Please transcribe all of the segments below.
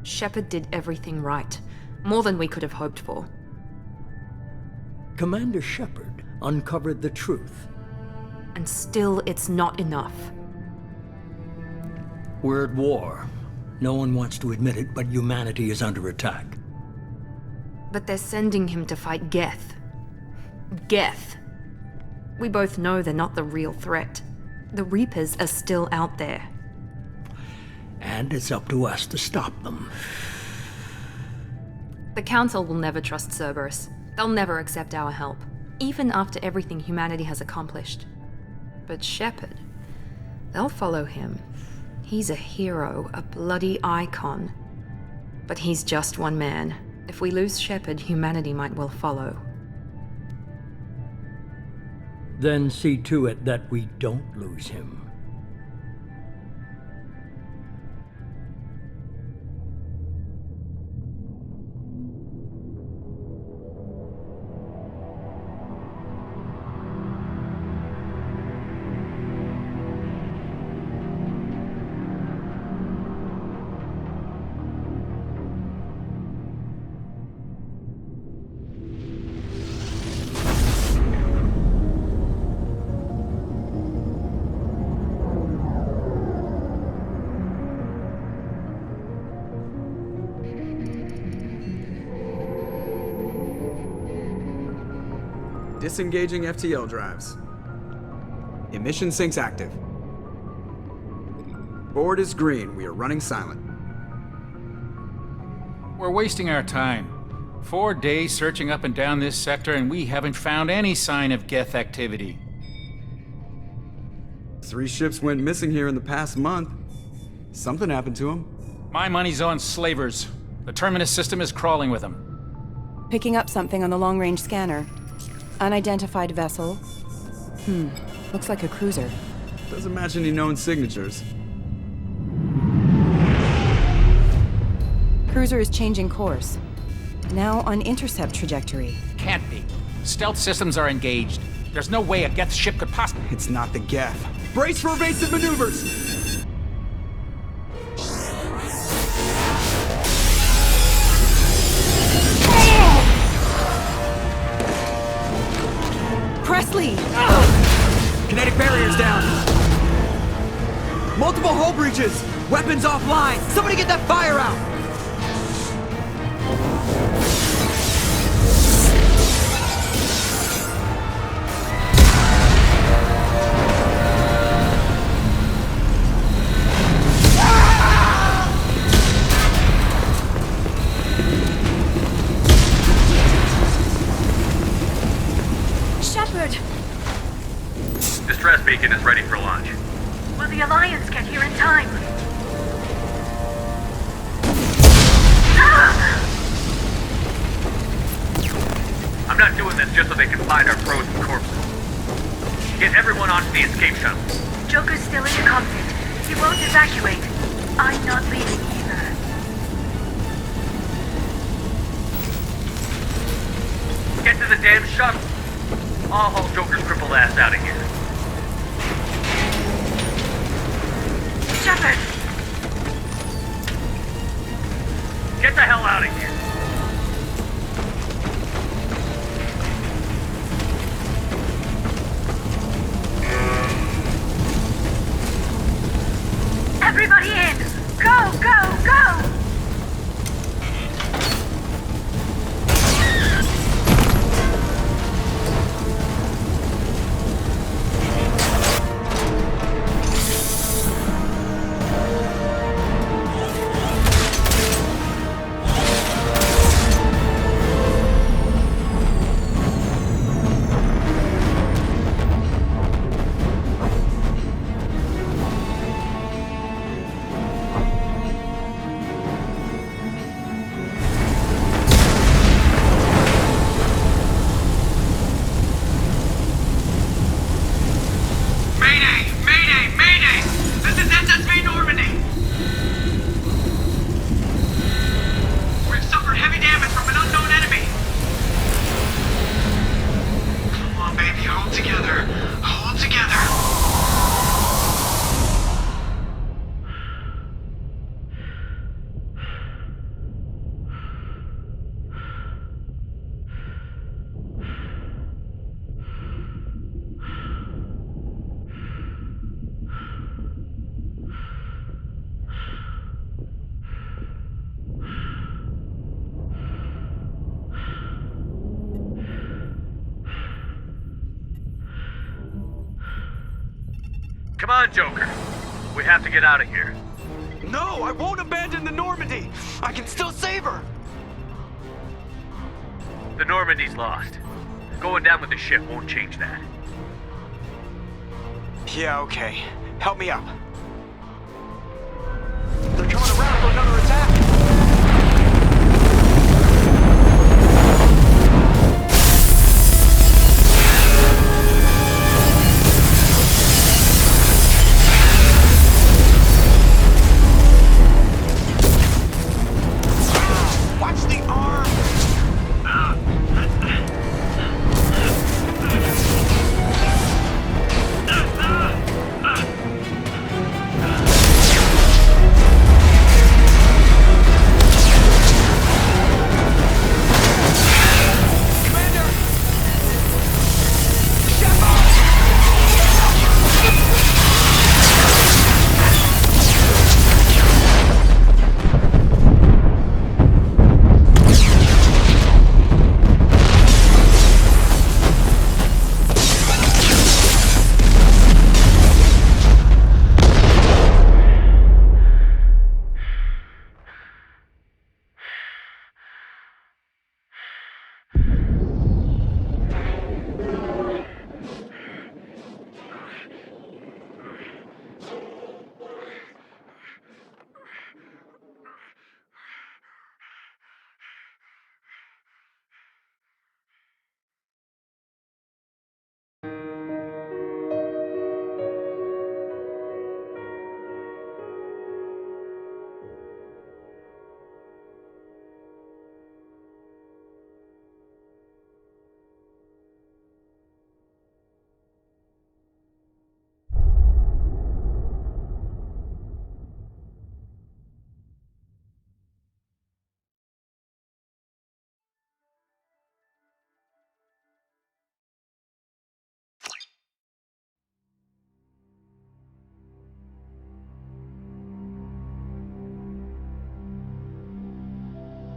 Shepard did everything right. More than we could have hoped for. Commander Shepard uncovered the truth. And still, it's not enough. We're at war. No one wants to admit it, but humanity is under attack. But they're sending him to fight Geth. Geth. We both know they're not the real threat. The Reapers are still out there. And it's up to us to stop them. The Council will never trust Cerberus. They'll never accept our help, even after everything humanity has accomplished. But Shepard, they'll follow him. He's a hero, a bloody icon. But he's just one man. If we lose Shepard, humanity might well follow. Then see to it that we don't lose him. Disengaging FTL drives. Emission sinks active. Board is green. We are running silent. We're wasting our time. 4 days searching up and down this sector, and we haven't found any sign of Geth activity. 3 ships went missing here in the past month. Something happened to them. My money's on slavers. The Terminus system is crawling with them. Picking up something on the long-range scanner. Unidentified vessel. Looks like a cruiser. Doesn't match any known signatures. Cruiser is changing course. Now on intercept trajectory. Can't be. Stealth systems are engaged. There's no way a Geth ship could possibly... It's not the Geth. Brace for evasive maneuvers! Presley! Kinetic barriers down! Multiple hull breaches! Weapons offline! Somebody get that fire out! Distress beacon is ready for launch. Will the Alliance get here in time? I'm not doing this just so they can find our frozen corpses. Get everyone onto the escape shuttle. Joker's still in the cockpit. He won't evacuate. I'm not leaving either. Get to the damn shuttle. I'll haul Joker's crippled ass out of here. Shepard! Get the hell out of here. Everybody in! Go, go, go! Come on, Joker. We have to get out of here. No, I won't abandon the Normandy! I can still save her! The Normandy's lost. Going down with the ship won't change that. Yeah, okay. Help me up. They're coming around for another attack! Watch the arm!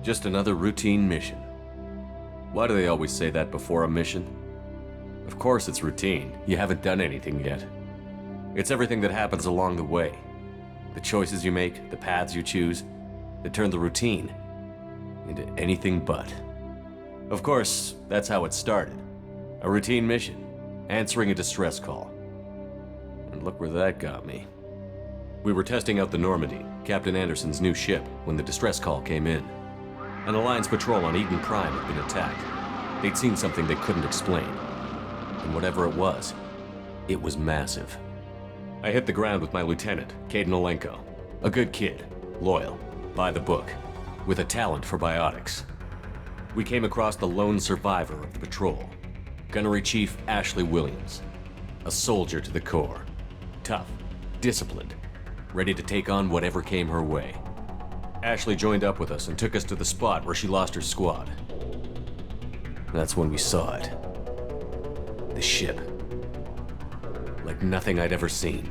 Just another routine mission. Why do they always say that before a mission? Of course it's routine. You haven't done anything yet. It's everything that happens along the way. The choices you make, the paths you choose, that turn the routine into anything but. Of course, that's how it started. A routine mission, answering a distress call. And look where that got me. We were testing out the Normandy, Captain Anderson's new ship, when the distress call came in. An Alliance patrol on Eden Prime had been attacked. They'd seen something they couldn't explain. And whatever it was massive. I hit the ground with my lieutenant, Caden Olenko. A good kid, loyal, by the book, with a talent for biotics. We came across the lone survivor of the patrol, Gunnery Chief Ashley Williams. A soldier to the core. Tough, disciplined, ready to take on whatever came her way. Ashley joined up with us and took us to the spot where she lost her squad. That's when we saw it. The ship. Like nothing I'd ever seen.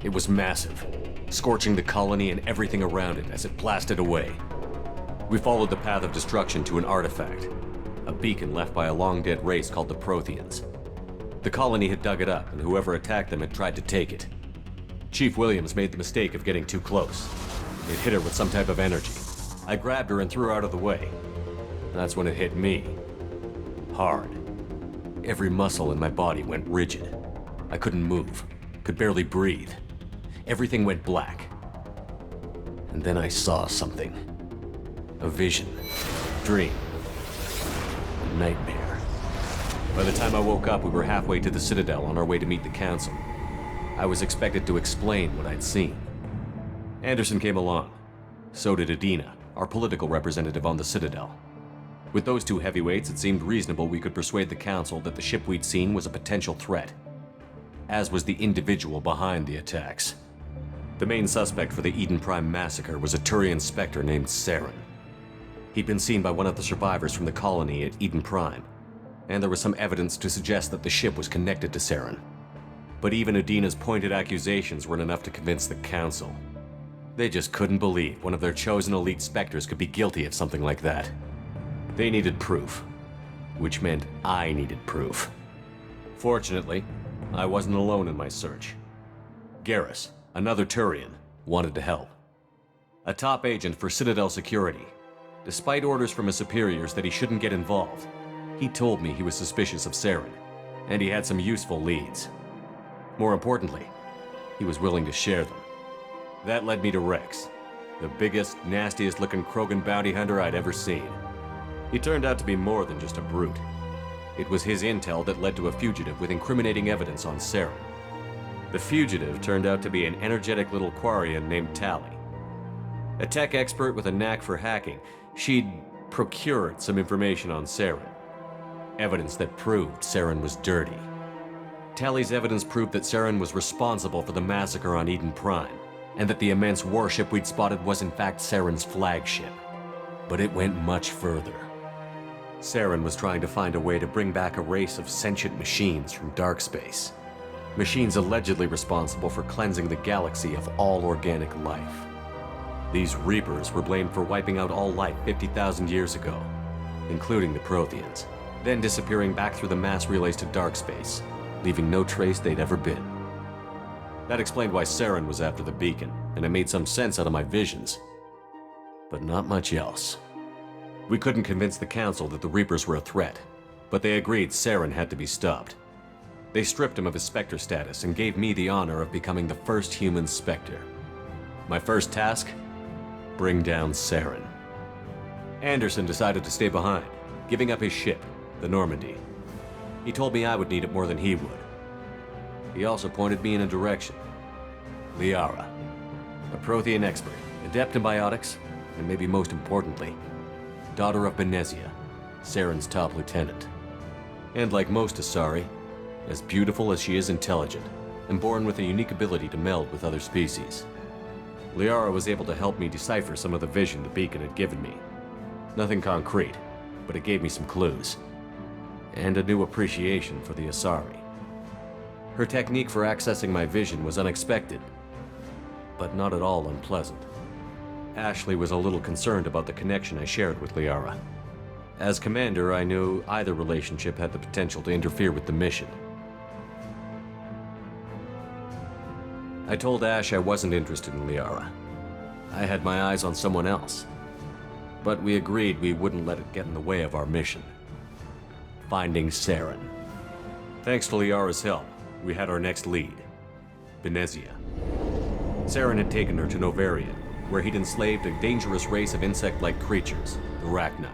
It was massive, scorching the colony and everything around it as it blasted away. We followed the path of destruction to an artifact, a beacon left by a long-dead race called the Protheans. The colony had dug it up, and whoever attacked them had tried to take it. Chief Williams made the mistake of getting too close. It hit her with some type of energy. I grabbed her and threw her out of the way. That's when it hit me. Hard. Every muscle in my body went rigid. I couldn't move, could barely breathe. Everything went black. And then I saw something. A vision. Dream. A nightmare. By the time I woke up, we were halfway to the Citadel on our way to meet the Council. I was expected to explain what I'd seen. Anderson came along. So did Adina, our political representative on the Citadel. With those two heavyweights, it seemed reasonable we could persuade the Council that the ship we'd seen was a potential threat, as was the individual behind the attacks. The main suspect for the Eden Prime massacre was a Turian Spectre named Saren. He'd been seen by one of the survivors from the colony at Eden Prime, and there was some evidence to suggest that the ship was connected to Saren. But even Adina's pointed accusations weren't enough to convince the Council. They just couldn't believe one of their chosen elite Spectres could be guilty of something like that. They needed proof, which meant I needed proof. Fortunately, I wasn't alone in my search. Garrus, another Turian, wanted to help. A top agent for Citadel Security. Despite orders from his superiors that he shouldn't get involved, he told me he was suspicious of Saren, and he had some useful leads. More importantly, he was willing to share them. That led me to Rex, the biggest, nastiest-looking Krogan bounty hunter I'd ever seen. He turned out to be more than just a brute. It was his intel that led to a fugitive with incriminating evidence on Saren. The fugitive turned out to be an energetic little Quarian named Tali. A tech expert with a knack for hacking, she'd procured some information on Saren. Evidence that proved Saren was dirty. Tali's evidence proved that Saren was responsible for the massacre on Eden Prime, and that the immense warship we'd spotted was in fact Saren's flagship. But it went much further. Saren was trying to find a way to bring back a race of sentient machines from dark space. Machines allegedly responsible for cleansing the galaxy of all organic life. These Reapers were blamed for wiping out all life 50,000 years ago, including the Protheans, then disappearing back through the mass relays to dark space, leaving no trace they'd ever been. That explained why Saren was after the beacon, and it made some sense out of my visions. But not much else. We couldn't convince the Council that the Reapers were a threat, but they agreed Saren had to be stopped. They stripped him of his Spectre status and gave me the honor of becoming the first human Spectre. My first task? Bring down Saren. Anderson decided to stay behind, giving up his ship, the Normandy. He told me I would need it more than he would. He also pointed me in a direction. Liara, a Prothean expert, adept in biotics, and maybe most importantly, daughter of Benezia, Saren's top lieutenant. And like most Asari, as beautiful as she is intelligent, and born with a unique ability to meld with other species. Liara was able to help me decipher some of the vision the beacon had given me. Nothing concrete, but it gave me some clues. And a new appreciation for the Asari. Her technique for accessing my vision was unexpected, but not at all unpleasant. Ashley was a little concerned about the connection I shared with Liara. As commander, I knew either relationship had the potential to interfere with the mission. I told Ash I wasn't interested in Liara. I had my eyes on someone else. But we agreed we wouldn't let it get in the way of our mission. Finding Saren. Thanks to Liara's help, we had our next lead, Benezia. Saren had taken her to Novaria, where he'd enslaved a dangerous race of insect-like creatures, the Rachni.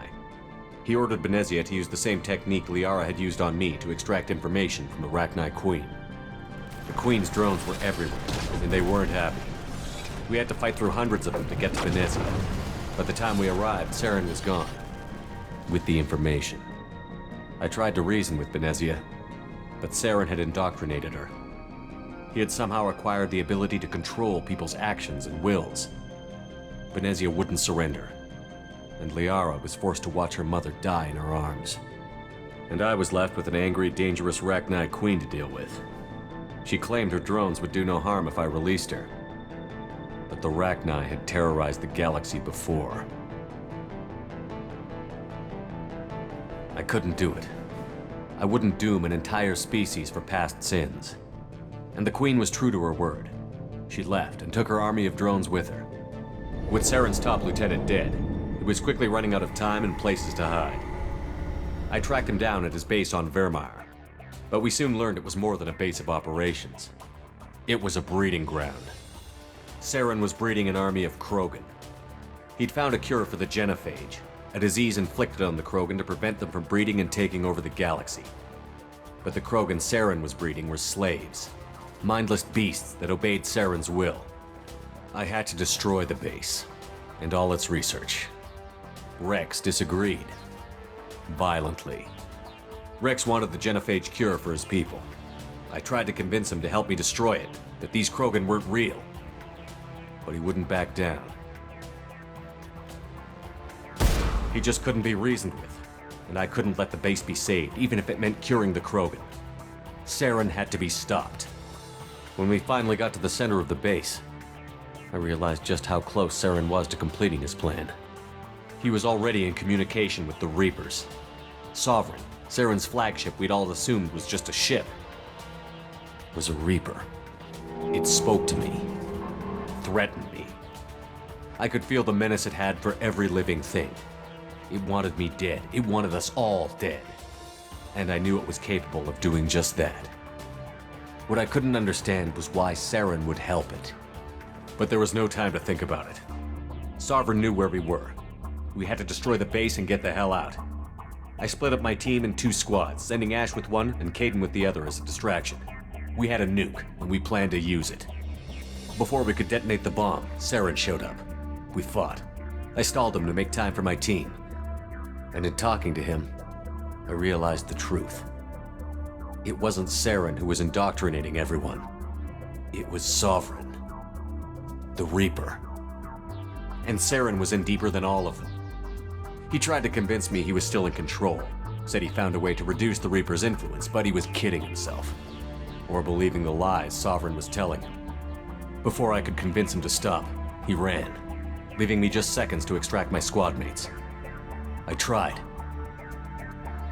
He ordered Benezia to use the same technique Liara had used on me to extract information from the Rachni Queen. The Queen's drones were everywhere, and they weren't happy. We had to fight through hundreds of them to get to Benezia. By the time we arrived, Saren was gone, with the information. I tried to reason with Benezia, but Saren had indoctrinated her. He had somehow acquired the ability to control people's actions and wills. Benezia wouldn't surrender, and Liara was forced to watch her mother die in her arms. And I was left with an angry, dangerous Rachni Queen to deal with. She claimed her drones would do no harm if I released her. But the Rachni had terrorized the galaxy before. I couldn't do it. I wouldn't doom an entire species for past sins. And the Queen was true to her word. She left and took her army of drones with her. With Saren's top lieutenant dead, he was quickly running out of time and places to hide. I tracked him down at his base on Vermeer, but we soon learned it was more than a base of operations. It was a breeding ground. Saren was breeding an army of Krogan. He'd found a cure for the genophage, a disease inflicted on the Krogan to prevent them from breeding and taking over the galaxy. But the Krogan Saren was breeding were slaves, mindless beasts that obeyed Saren's will. I had to destroy the base, and all its research. Rex disagreed. Violently. Rex wanted the genophage cure for his people. I tried to convince him to help me destroy it, that these Krogan weren't real. But he wouldn't back down. He just couldn't be reasoned with, and I couldn't let the base be saved, even if it meant curing the Krogan. Saren had to be stopped. When we finally got to the center of the base, I realized just how close Saren was to completing his plan. He was already in communication with the Reapers. Sovereign, Saren's flagship we'd all assumed was just a ship. was a Reaper. It spoke to me, threatened me. I could feel the menace it had for every living thing. It wanted me dead. It wanted us all dead. And I knew it was capable of doing just that. What I couldn't understand was why Saren would help it. But there was no time to think about it. Sovereign knew where we were. We had to destroy the base and get the hell out. I split up my team in 2 squads, sending Ash with one and Kaidan with the other as a distraction. We had a nuke, and we planned to use it. Before we could detonate the bomb, Saren showed up. We fought. I stalled him to make time for my team. And in talking to him, I realized the truth. It wasn't Saren who was indoctrinating everyone. It was Sovereign. The Reaper. And Saren was in deeper than all of them. He tried to convince me he was still in control. Said he found a way to reduce the Reaper's influence, but he was kidding himself. Or believing the lies Sovereign was telling him. Before I could convince him to stop, he ran, leaving me just seconds to extract my squad mates. I tried,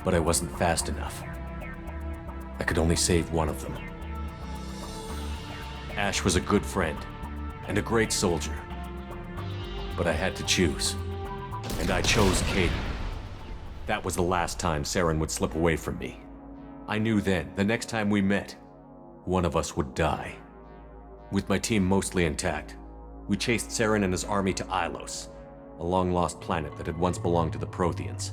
but I wasn't fast enough. I could only save one of them. Ash was a good friend, and a great soldier. But I had to choose, and I chose Kaidan. That was the last time Saren would slip away from me. I knew then, the next time we met, one of us would die. With my team mostly intact, we chased Saren and his army to Ilos, a long-lost planet that had once belonged to the Protheans.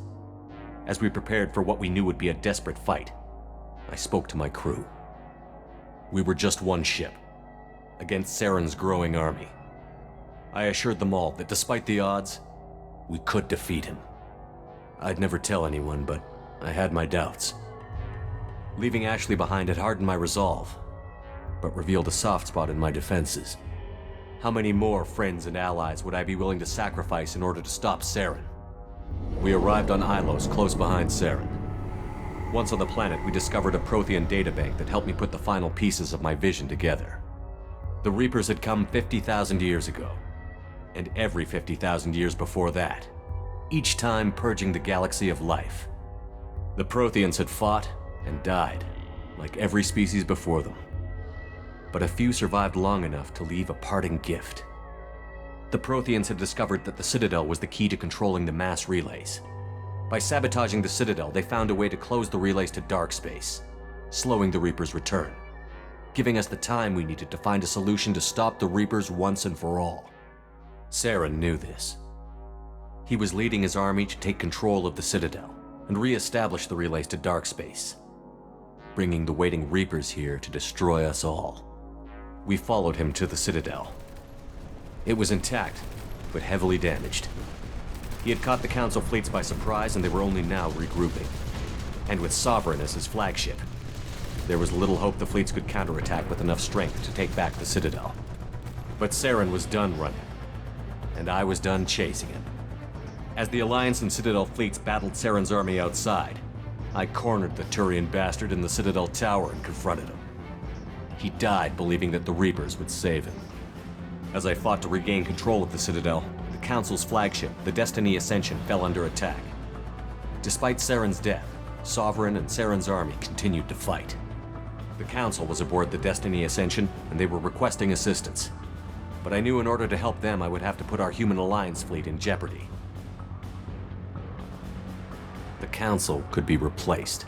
As we prepared for what we knew would be a desperate fight, I spoke to my crew. We were just one ship, against Saren's growing army. I assured them all that despite the odds, we could defeat him. I'd never tell anyone, but I had my doubts. Leaving Ashley behind had hardened my resolve, but revealed a soft spot in my defenses. How many more friends and allies would I be willing to sacrifice in order to stop Saren? We arrived on Ilos, close behind Saren. Once on the planet, we discovered a Prothean databank that helped me put the final pieces of my vision together. The Reapers had come 50,000 years ago, and every 50,000 years before that, each time purging the galaxy of life. The Protheans had fought and died, like every species before them. But a few survived long enough to leave a parting gift. The Protheans had discovered that the Citadel was the key to controlling the mass relays. By sabotaging the Citadel, they found a way to close the relays to dark space, slowing the Reaper's return, giving us the time we needed to find a solution to stop the Reapers once and for all. Saren knew this. He was leading his army to take control of the Citadel and re-establish the relays to dark space, bringing the waiting Reapers here to destroy us all. We followed him to the Citadel. It was intact, but heavily damaged. He had caught the Council fleets by surprise, and they were only now regrouping. And with Sovereign as his flagship, there was little hope the fleets could counterattack with enough strength to take back the Citadel. But Saren was done running, and I was done chasing him. As the Alliance and Citadel fleets battled Saren's army outside, I cornered the Turian bastard in the Citadel tower and confronted him. He died believing that the Reapers would save him. As I fought to regain control of the Citadel, the Council's flagship, the Destiny Ascension, fell under attack. Despite Saren's death, Sovereign and Saren's army continued to fight. The Council was aboard the Destiny Ascension, and they were requesting assistance. But I knew in order to help them, I would have to put our Human Alliance fleet in jeopardy. The Council could be replaced.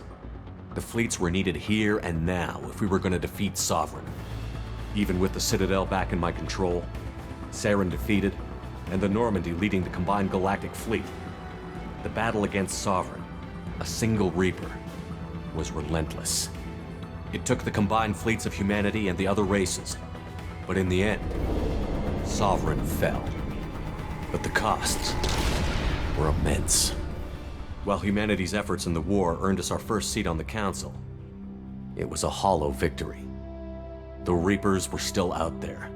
The fleets were needed here and now if we were going to defeat Sovereign. Even with the Citadel back in my control, Saren defeated, and the Normandy leading the combined galactic fleet, the battle against Sovereign, a single Reaper, was relentless. It took the combined fleets of humanity and the other races, but in the end, Sovereign fell. But the costs were immense. While humanity's efforts in the war earned us our first seat on the Council, it was a hollow victory. The Reapers were still out there.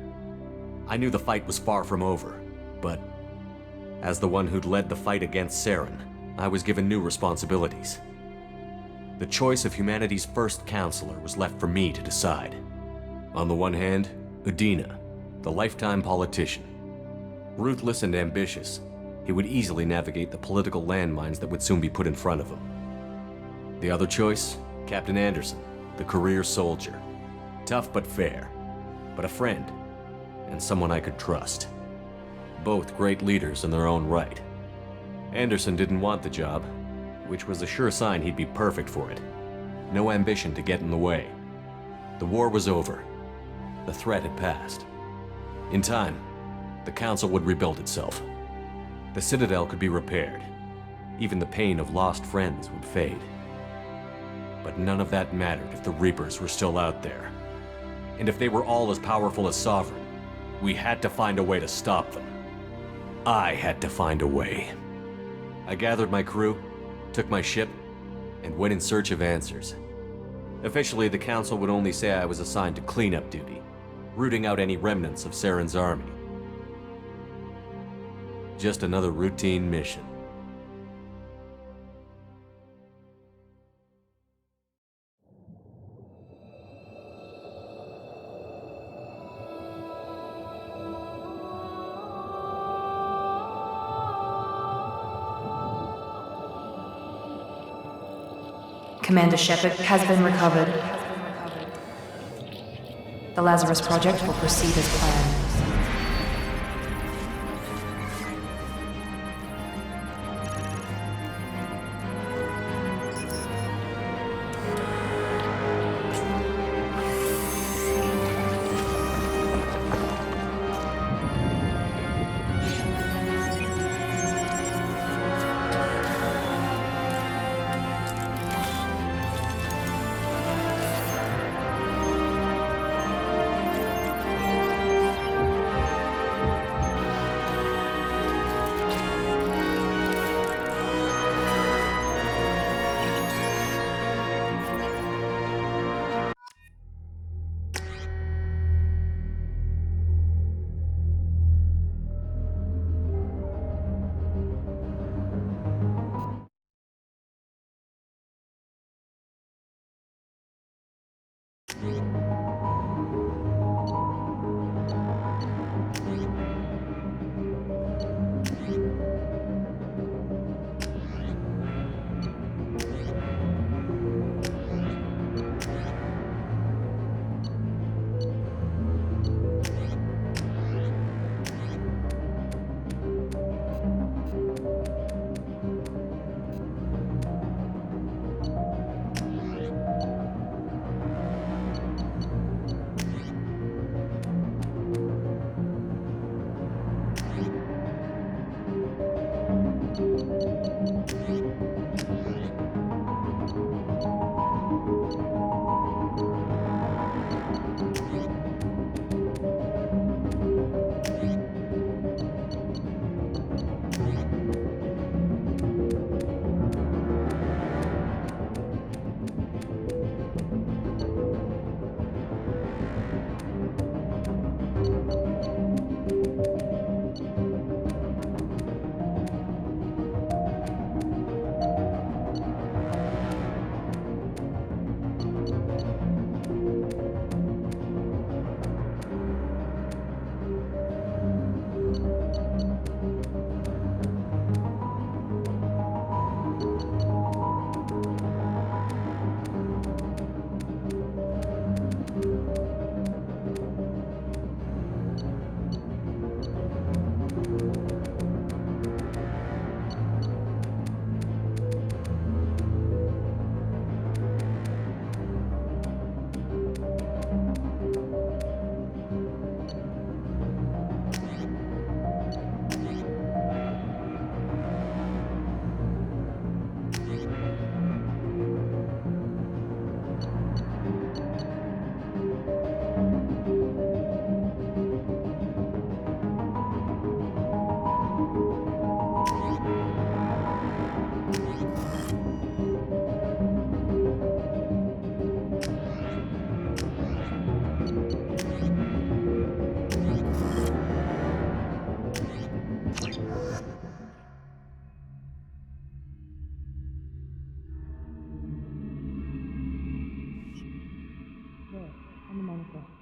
I knew the fight was far from over, but as the one who'd led the fight against Saren, I was given new responsibilities. The choice of humanity's first counselor was left for me to decide. On the one hand, Udina, the lifetime politician. Ruthless and ambitious, he would easily navigate the political landmines that would soon be put in front of him. The other choice, Captain Anderson, the career soldier. Tough but fair. But a friend. And someone I could trust. Both great leaders in their own right. Anderson didn't want the job, which was a sure sign he'd be perfect for it. No ambition to get in the way. The war was over. The threat had passed. In time, the Council would rebuild itself. The Citadel could be repaired. Even the pain of lost friends would fade. But none of that mattered if the Reapers were still out there. And if they were all as powerful as Sovereign, we had to find a way to stop them. I had to find a way. I gathered my crew, took my ship, and went in search of answers. Officially, the Council would only say I was assigned to cleanup duty, rooting out any remnants of Saren's army. Just another routine mission. Commander Shepard has been recovered. The Lazarus Project will proceed as planned.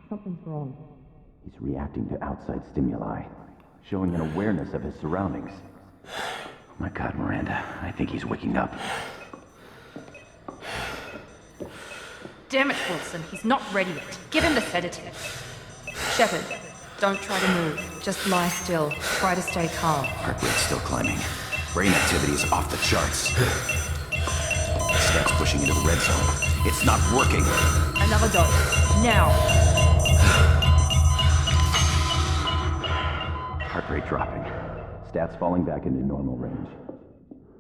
Something's wrong. He's reacting to outside stimuli, showing an awareness of his surroundings. Oh my God, Miranda, I think he's waking up. Damn it, Wilson. He's not ready yet. Give him the sedative. Shepard, don't try to move. Just lie still. Try to stay calm. Heart rate's still climbing. Brain activity is off the charts. Stats pushing into the red zone. It's not working. Another dose. Now. Heart rate dropping. Stats falling back into normal range.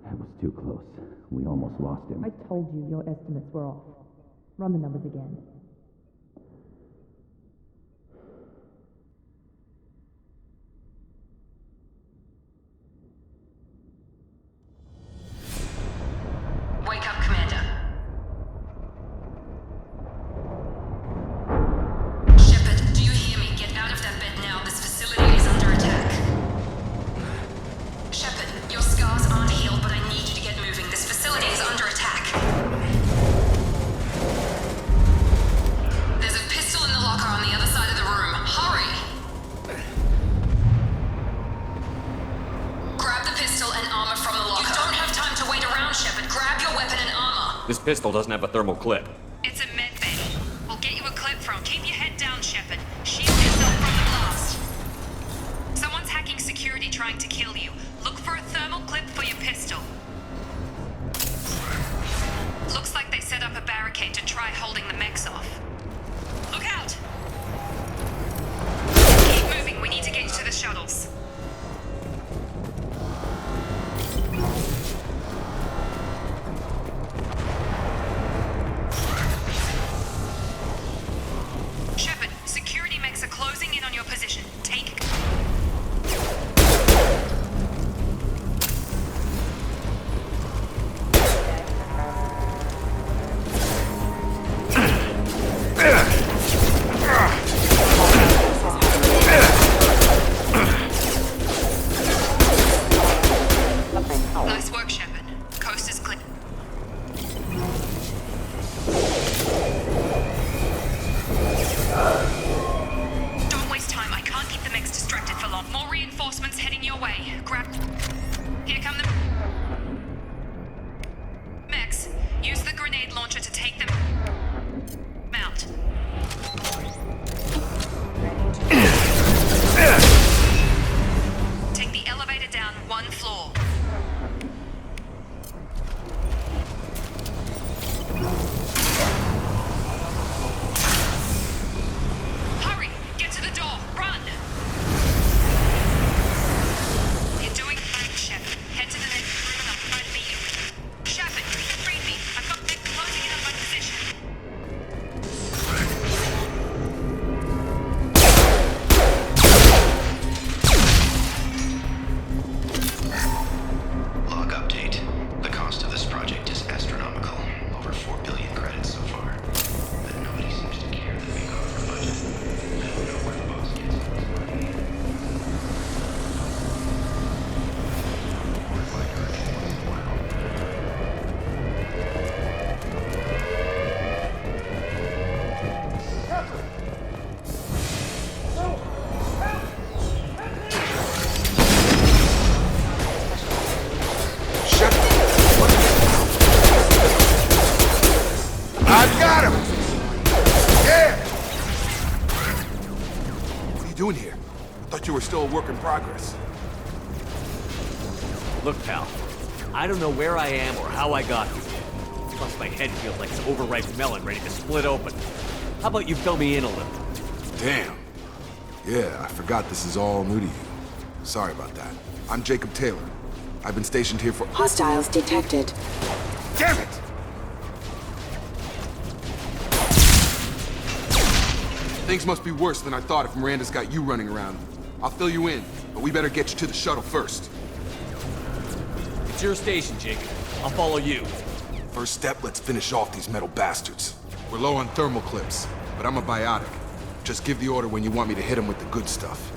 That was too close. We almost lost him. I told you your estimates were off. Run the numbers again. Wake up, Commander. Shepard, do you hear me? Get out of that bed now. This facility is under attack. Shepard, your scars aren't healed, but I need you to get moving. This facility is under attack. There's a pistol in the locker on the other side of the room. Hurry! Grab the pistol and armor from the locker. You don't have time to wait around, Shepard. Grab your weapon and armor. This pistol doesn't have a thermal clip. It's a med bay. We'll get you a clip from. Keep your head down, Shepard. Shield yourself from the blast. Someone's hacking security trying to kill you. Look for a thermal clip for your pistol. Looks like they set up a barricade to try holding the mechs off. Look out! Keep moving. We need to get you to the shuttles. Shepard, security mechs are closing in on your position. Take... Nice work, Shepard. Coast is clear. Don't waste time. I can't keep the mechs distracted for long. More reinforcements heading your way. Grab... Here come the... mechs. Use the grenade launcher to take them out. Take the elevator down one floor. Hurry! Get to the door! Run! You're doing fine, Shepard. Head to the next room and I'll try to meet you. Shepard, read me. I've got mechs closing in on my position. Log update. The cost of this project is astronomical. Over 4 billion credits so far. But nobody seems to care that we go over budget. I don't know where the boss gets all this money. Work like urgent once in a while. I got him! Yeah! What are you doing here? I thought you were still a work in progress. Look, pal, I don't know where I am or how I got here. Plus, my head feels like an overripe melon ready to split open. How about you fill me in a little? Damn. Yeah, I forgot this is all new to you. Sorry about that. I'm Jacob Taylor. I've been stationed here for— Hostiles detected. Damn it! Things must be worse than I thought if Miranda's got you running around. I'll fill you in, but we better get you to the shuttle first. It's your station, Jacob. I'll follow you. First step, let's finish off these metal bastards. We're low on thermal clips, but I'm a biotic. Just give the order when you want me to hit them with the good stuff.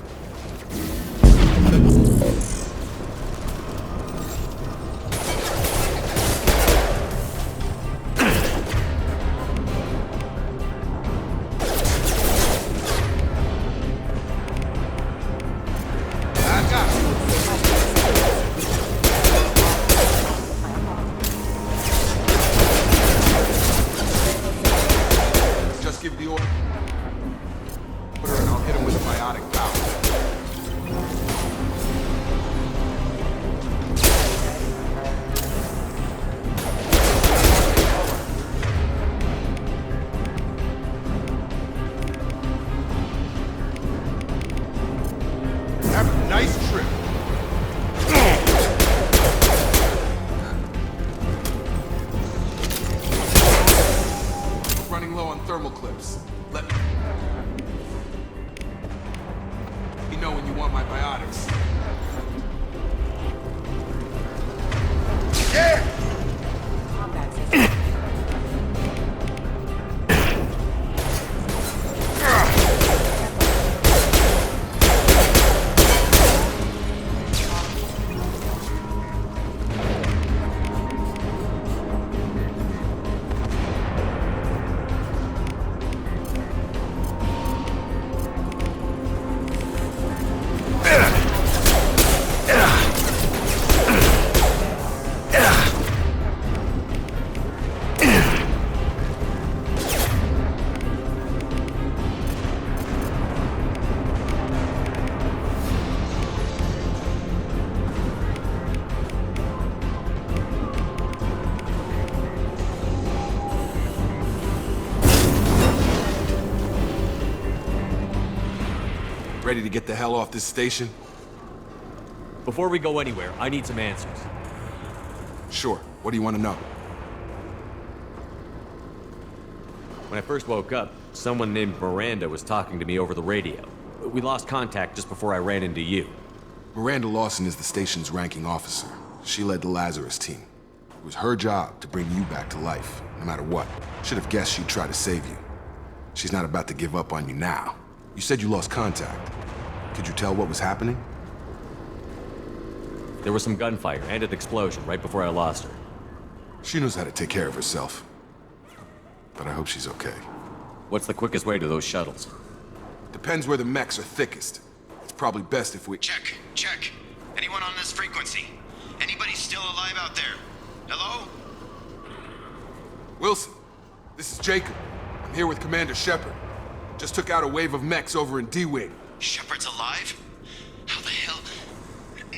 Nice trip. Running low on thermal clips. Let me know when you want my biotics. Yeah! Ready to get the hell off this station? Before we go anywhere, I need some answers. Sure. What do you want to know? When I first woke up, someone named Miranda was talking to me over the radio. We lost contact just before I ran into you. Miranda Lawson is the station's ranking officer. She led the Lazarus team. It was her job to bring you back to life, no matter what. Should have guessed she'd try to save you. She's not about to give up on you now. You said you lost contact. Could you tell what was happening? There was some gunfire and an explosion right before I lost her. She knows how to take care of herself. But I hope she's okay. What's the quickest way to those shuttles? Depends where the mechs are thickest. It's probably best if we... Check. Anyone on this frequency? Anybody still alive out there? Hello? Wilson, this is Jacob. I'm here with Commander Shepard. Just took out a wave of mechs over in D-Wing. Shepard's alive? How the hell?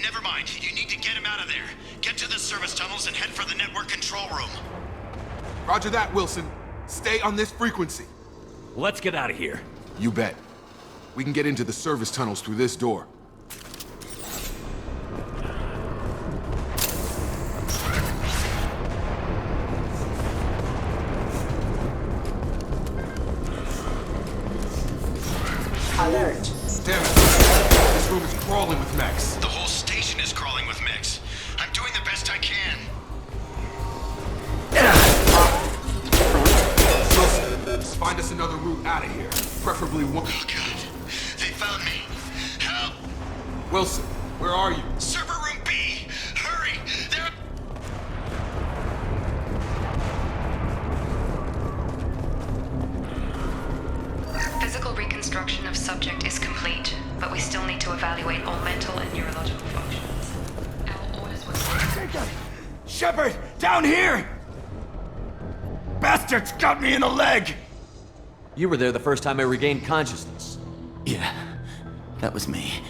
Never mind. You need to get him out of there. Get to the service tunnels and head for the network control room. Roger that, Wilson. Stay on this frequency. Let's get out of here. You bet. We can get into the service tunnels through this door. Alert. Damn it. This room is crawling with mechs. The whole station is crawling with mechs. I'm doing the best I can. Wilson, just find us another route out of here. Preferably one... Oh, God. They found me. Help! Wilson, where are you? Server room B! Hurry! They're... Physical reconstruction of subject is complete, but we still need to evaluate all mental and neurological functions. Our orders were... Jacob! Shepard! Down here! Bastards got me in the leg! You were there the first time I regained consciousness. Yeah, that was me.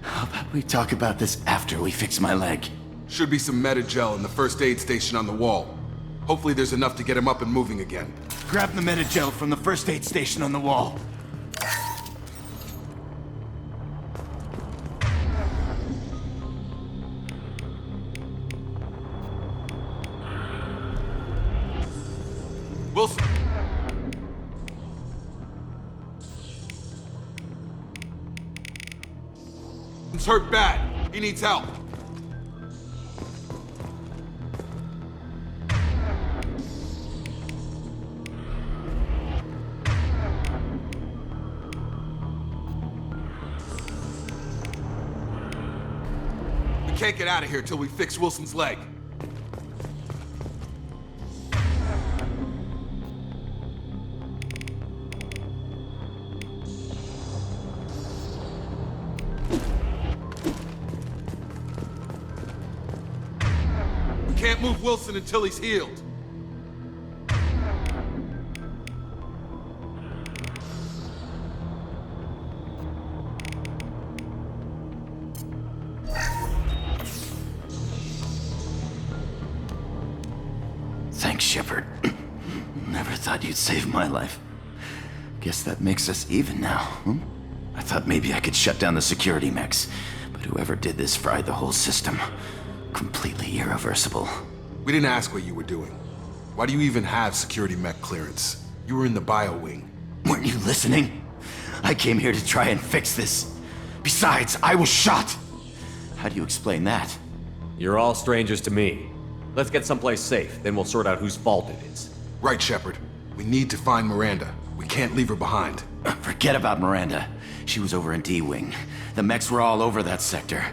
How about we talk about this after we fix my leg? Should be some Metagel in the first aid station on the wall. Hopefully there's enough to get him up and moving again. Grab the Metagel from the first aid station on the wall. Wilson! He's hurt bad. He needs help. We can't get out of here till we fix Wilson's leg. Can't move Wilson until he's healed. Thanks, Shepard. Never thought you'd save my life. Guess that makes us even now, hmm? I thought maybe I could shut down the security mechs, but whoever did this fried the whole system. Completely irreversible. We didn't ask what you were doing. Why do you even have security mech clearance? You were in the bio wing. Weren't you listening? I came here to try and fix this. Besides, I was shot! How do you explain that? You're all strangers to me. Let's get someplace safe, then we'll sort out whose fault it is. Right, Shepard. We need to find Miranda. We can't leave her behind. Forget about Miranda. She was over in D-Wing. The mechs were all over that sector.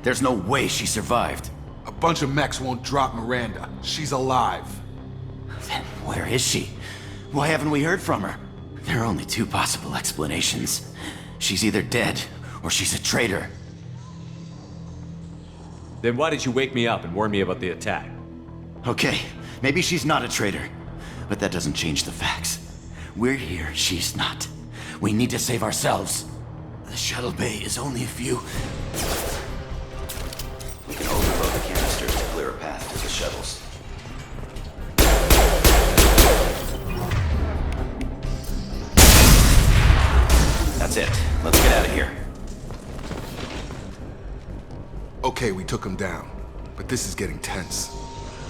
There's no way she survived. A bunch of mechs won't drop Miranda. She's alive. Then where is she? Why haven't we heard from her? There are only two possible explanations. She's either dead, or she's a traitor. Then why did you wake me up and warn me about the attack? Okay, maybe she's not a traitor. But that doesn't change the facts. We're here, she's not. We need to save ourselves. The shuttle bay is only a few... We can overload the canisters to clear a path to the shuttles. That's it. Let's get out of here. Okay, we took him down. But this is getting tense.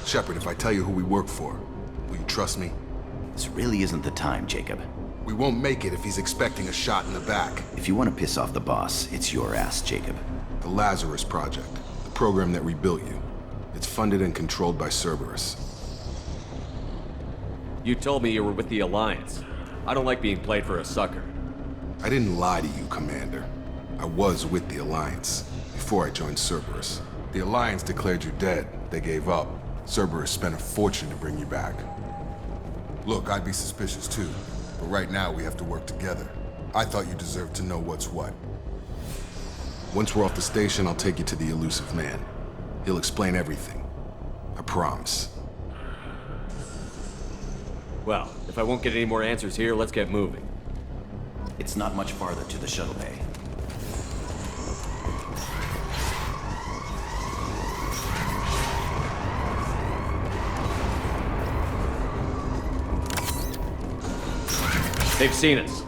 Shepard, if I tell you who we work for, will you trust me? This really isn't the time, Jacob. We won't make it if he's expecting a shot in the back. If you want to piss off the boss, it's your ass, Jacob. The Lazarus Project. The program that rebuilt you. It's funded and controlled by Cerberus. You told me you were with the Alliance. I don't like being played for a sucker. I didn't lie to you, Commander. I was with the Alliance, before I joined Cerberus. The Alliance declared you dead. They gave up. Cerberus spent a fortune to bring you back. Look, I'd be suspicious too, but right now we have to work together. I thought you deserved to know what's what. Once we're off the station, I'll take you to the Elusive Man. He'll explain everything. I promise. Well, if I won't get any more answers here, let's get moving. It's not much farther to the shuttle bay. They've seen us.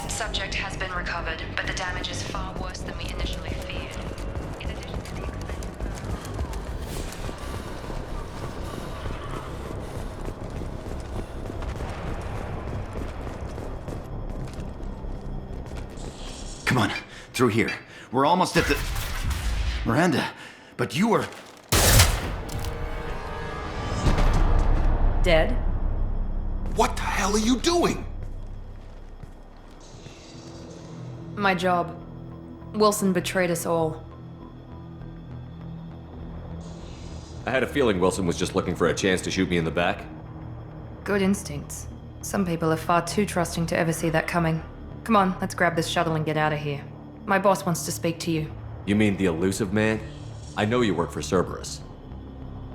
Subject has been recovered, but the damage is far worse than we initially feared. In addition to the Come on, through here. We're almost at the... Miranda, but you were... Dead? What the hell are you doing? My job. Wilson betrayed us all. I had a feeling Wilson was just looking for a chance to shoot me in the back. Good instincts. Some people are far too trusting to ever see that coming. Come on, let's grab this shuttle and get out of here. My boss wants to speak to you. You mean the Elusive Man? I know you work for Cerberus.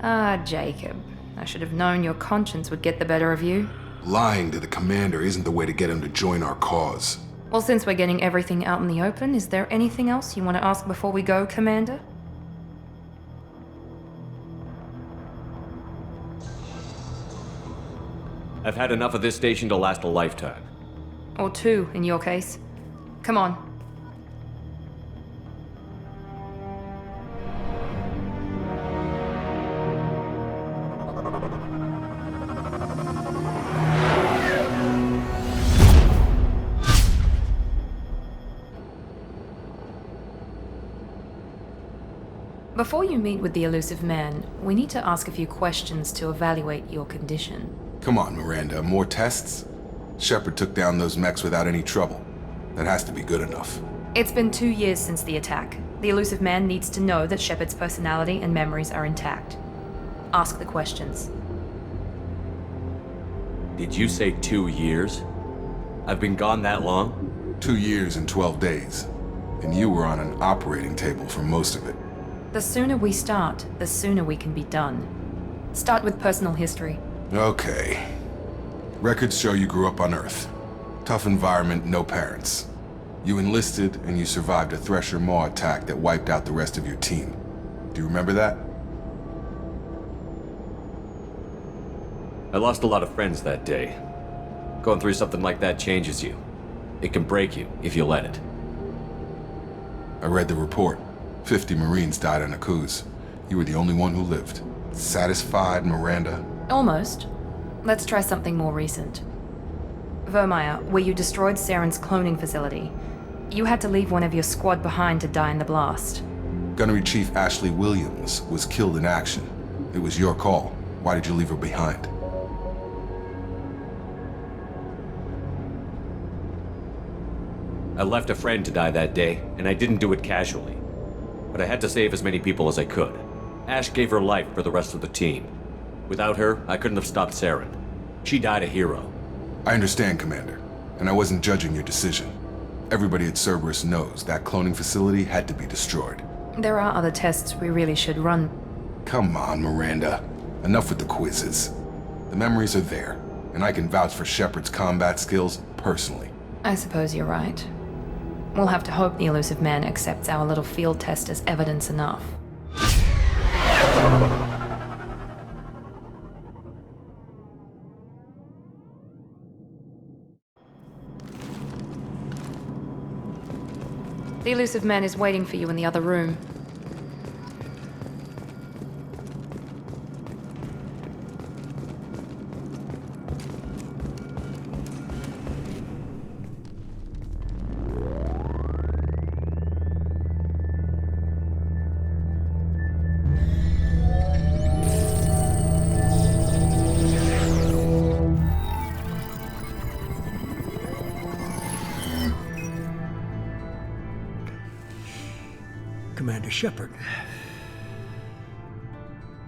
Ah, Jacob. I should have known your conscience would get the better of you. Lying to the commander isn't the way to get him to join our cause. Well, since we're getting everything out in the open, is there anything else you want to ask before we go, Commander? I've had enough of this station to last a lifetime. Or two, in your case. Come on. Before you meet with the elusive man, we need to ask a few questions to evaluate your condition. Come on, Miranda, more tests? Shepard took down those mechs without any trouble. That has to be good enough. It's been 2 years since the attack. The elusive man needs to know that Shepard's personality and memories are intact. Ask the questions. Did you say 2 years? I've been gone that long? 2 years and 12 days. And you were on an operating table for most of it. The sooner we start, the sooner we can be done. Start with personal history. Okay. Records show you grew up on Earth. Tough environment, no parents. You enlisted and you survived a Thresher Maw attack that wiped out the rest of your team. Do you remember that? I lost a lot of friends that day. Going through something like that changes you. It can break you if you let it. I read the report. 50 Marines died on Akuz. You were the only one who lived. Satisfied, Miranda? Almost. Let's try something more recent. Vermeer, where you destroyed Saren's cloning facility. You had to leave one of your squad behind to die in the blast. Gunnery Chief Ashley Williams was killed in action. It was your call. Why did you leave her behind? I left a friend to die that day, and I didn't do it casually. But I had to save as many people as I could. Ash gave her life for the rest of the team. Without her, I couldn't have stopped Saren. She died a hero. I understand, Commander, and I wasn't judging your decision. Everybody at Cerberus knows that cloning facility had to be destroyed. There are other tests we really should run. Come on, Miranda. Enough with the quizzes. The memories are there, and I can vouch for Shepard's combat skills personally. I suppose you're right. We'll have to hope the elusive man accepts our little field test as evidence enough. The elusive man is waiting for you in the other room. Commander Shepard.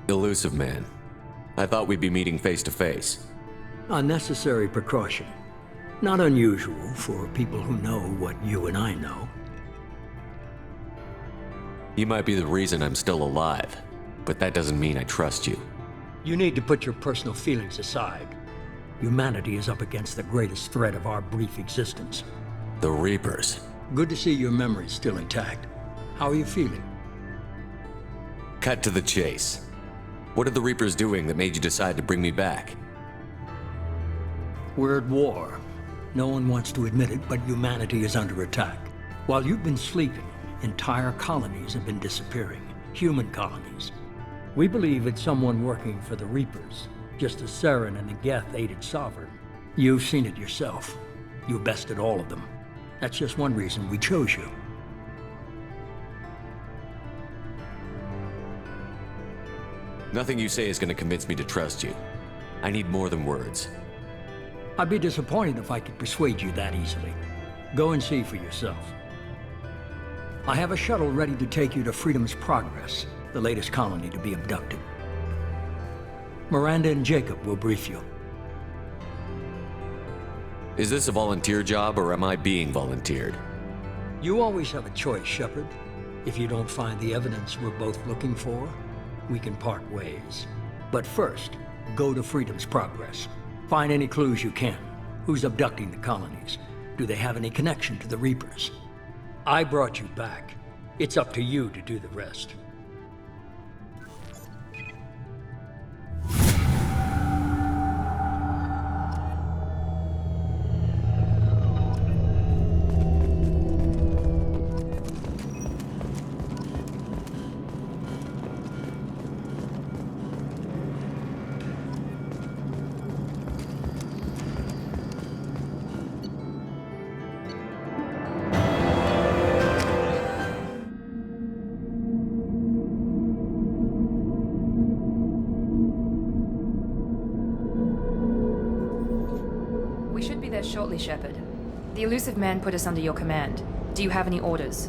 Elusive man. I thought we'd be meeting face to face. Unnecessary precaution. Not unusual for people who know what you and I know. You might be the reason I'm still alive, but that doesn't mean I trust you. You need to put your personal feelings aside. Humanity is up against the greatest threat of our brief existence. The Reapers. Good to see your memory's still intact. How are you feeling? Cut to the chase. What are the Reapers doing that made you decide to bring me back? We're at war. No one wants to admit it, but humanity is under attack. While you've been sleeping, entire colonies have been disappearing. Human colonies. We believe it's someone working for the Reapers, just as Saren and the Geth aided Sovereign. You've seen it yourself. You bested all of them. That's just one reason we chose you. Nothing you say is going to convince me to trust you. I need more than words. I'd be disappointed if I could persuade you that easily. Go and see for yourself. I have a shuttle ready to take you to Freedom's Progress, the latest colony to be abducted. Miranda and Jacob will brief you. Is this a volunteer job, or am I being volunteered? You always have a choice, Shepard. If you don't find the evidence we're both looking for, we can part ways. But first, go to Freedom's Progress. Find any clues you can. Who's abducting the colonies? Do they have any connection to the Reapers? I brought you back. It's up to you to do the rest. shortly, Shepard. The elusive man put us under your command. Do you have any orders?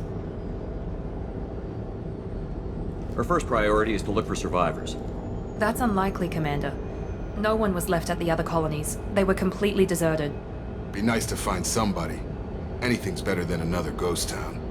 Our first priority is to look for survivors. That's unlikely, Commander. No one was left at the other colonies. They were completely deserted. Be nice to find somebody. Anything's better than another ghost town.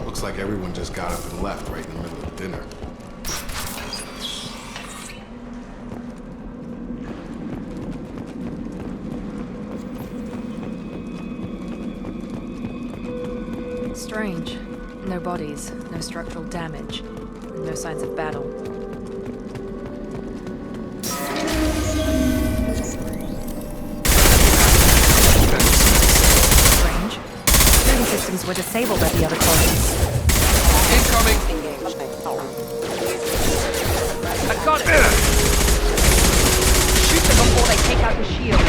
Looks like everyone just got up and left right in the middle of dinner. Strange. No bodies, no structural damage, no signs of battle. Strange. Security systems were disabled at the other colonies. Incoming! I got it! Shoot them before they take out the shield.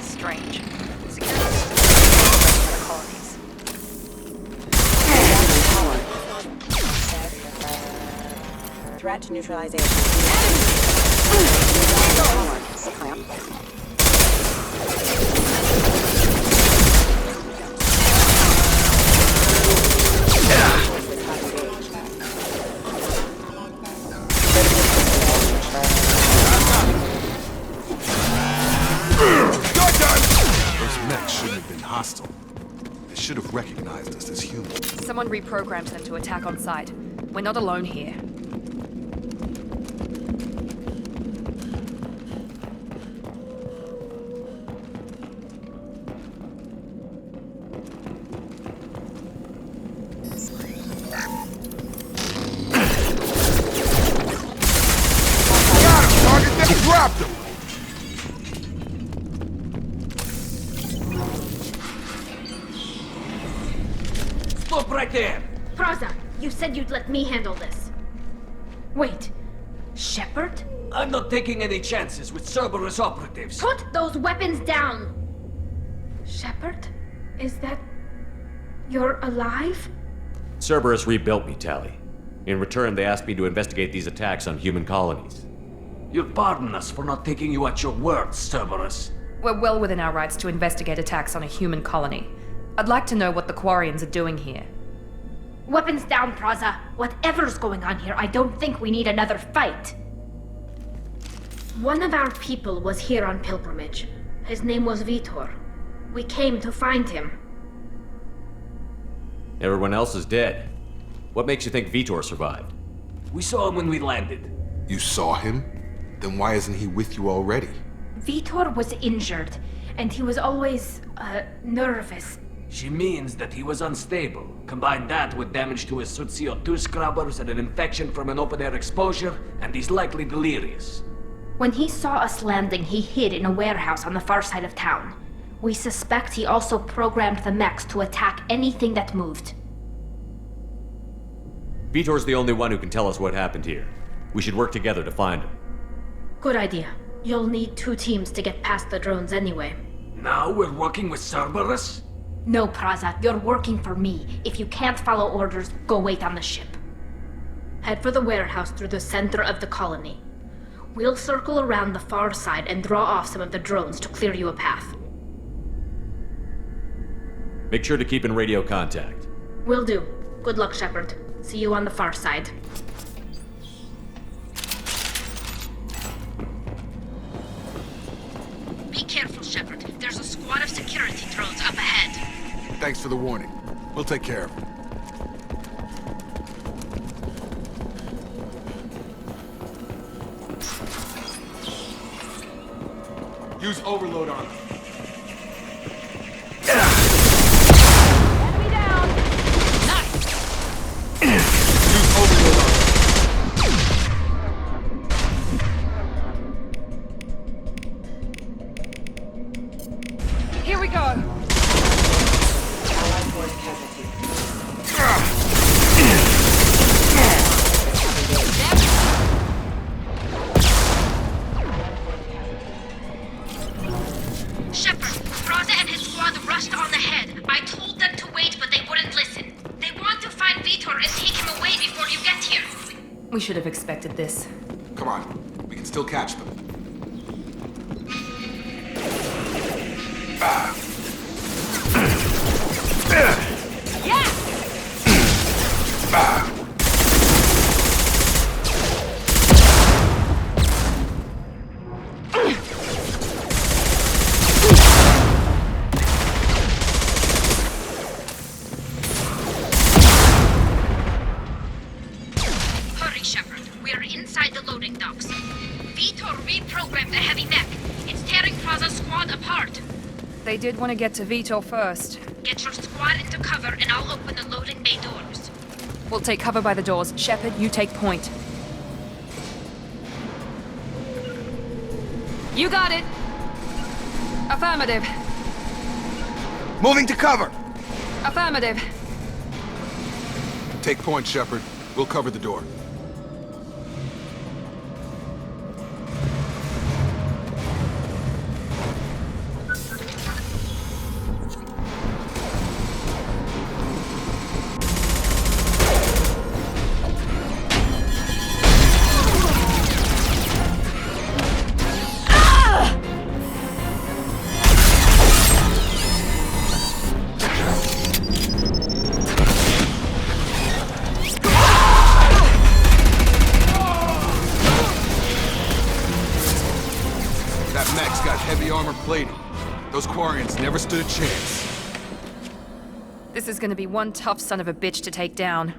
Strange. Threat neutralization. Those mechs shouldn't have been hostile. They should have recognized us as humans. Someone reprogrammed them to attack on sight. We're not alone here. Dropped him! Stop right there! Praza, you said you'd let me handle this. Wait, Shepard? I'm not taking any chances with Cerberus operatives. Put those weapons down! Shepard? Is that... you're alive? Cerberus rebuilt me, Tali. In return, they asked me to investigate these attacks on human colonies. You'll pardon us for not taking you at your word, Cerberus. We're well within our rights to investigate attacks on a human colony. I'd like to know what the Quarians are doing here. Weapons down, Praza. Whatever's going on here, I don't think we need another fight. One of our people was here on pilgrimage. His name was Vitor. We came to find him. Everyone else is dead. What makes you think Vitor survived? We saw him when we landed. You saw him? Then why isn't he with you already? Vitor was injured, and he was always, nervous. She means that he was unstable. Combine that with damage to his suit CO2 scrubbers and an infection from an open-air exposure, and he's likely delirious. When he saw us landing, he hid in a warehouse on the far side of town. We suspect he also programmed the mechs to attack anything that moved. Vitor's the only one who can tell us what happened here. We should work together to find him. Good idea. You'll need 2 teams to get past the drones anyway. Now we're working with Cerberus? No, Praza, you're working for me. If you can't follow orders, go wait on the ship. Head for the warehouse through the center of the colony. We'll circle around the far side and draw off some of the drones to clear you a path. Make sure to keep in radio contact. Will do. Good luck, Shepard. See you on the far side. security drones up ahead. Thanks for the warning. We'll take care of it. Use overload on them. Enemy down. Nice. Use overload on them. Here we go. Allied force casualty. Shepard, Raza and his squad rushed on ahead. I told them to wait, but they wouldn't listen. They want to find Vitor and take him away before you get here. We should have expected this. Come on. We can still catch them. Hurry, Shepard. We are inside the loading docks. Vitor reprogrammed the heavy mech. It's tearing Raza's squad apart. They did want to get to Vitor first. Get your squad into cover and I'll open the loading bay doors. We'll take cover by the doors. Shepard, you take point. You got it. Affirmative. Moving to cover! Affirmative. Take point, Shepard. We'll cover the door. That mech's got heavy armor plating. Those Quarians never stood a chance. This is gonna be one tough son of a bitch to take down.